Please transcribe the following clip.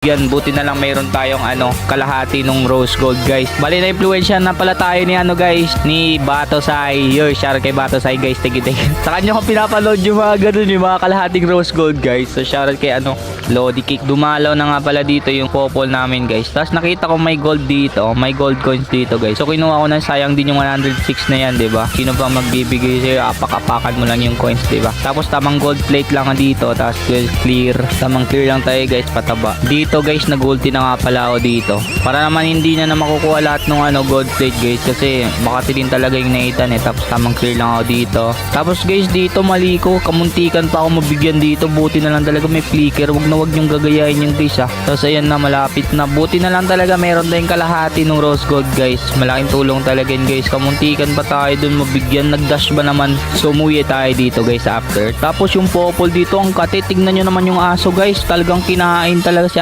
Yan, buti na lang mayroon tayong kalahati nung rose gold guys. Bali na influensya na pala tayo ni guys, ni Batosay. Yo, shout kay Batosay guys, tigi. Sa kanya ko pinapaload yung mga ganun, yung mga kalahating rose gold guys. So shout kay Lodi Kick. Dumalaw na nga pala dito yung popol namin guys. Tapos nakita ko may gold dito, may gold coins dito guys. So kinuha ko na, sayang din yung 106 na yan, 'di ba? Sino pa magbibigay sa'yo, apak-apakan mo lang yung coins, 'di ba? Tapos tamang gold plate lang dito, tapos clear. Tamang clear lang tayo guys, pataba. Dito guys, nag-ulti na nga pala ako dito. Para naman hindi na makukuha lahat ng gold plate guys, kasi Makati din talaga yung naitan Tapos tamang clear lang ako dito. Tapos guys, dito mali ko, kamuntikan pa ako mabigyan dito. Buti na lang talaga may flicker. Wag niyong gagayahin yung guys Tapos ayan na, malapit na. Buti na lang talaga meron tayong kalahati ng rose gold guys. Malaking tulong talaga yun guys. Kamuntikan pa tayo dun mabigyan. Nag-dash ba naman? So umuwi tayo dito guys after. Tapos yung popol dito, ang kate. Tignan nyo naman yung aso guys. Talagang kinain talaga si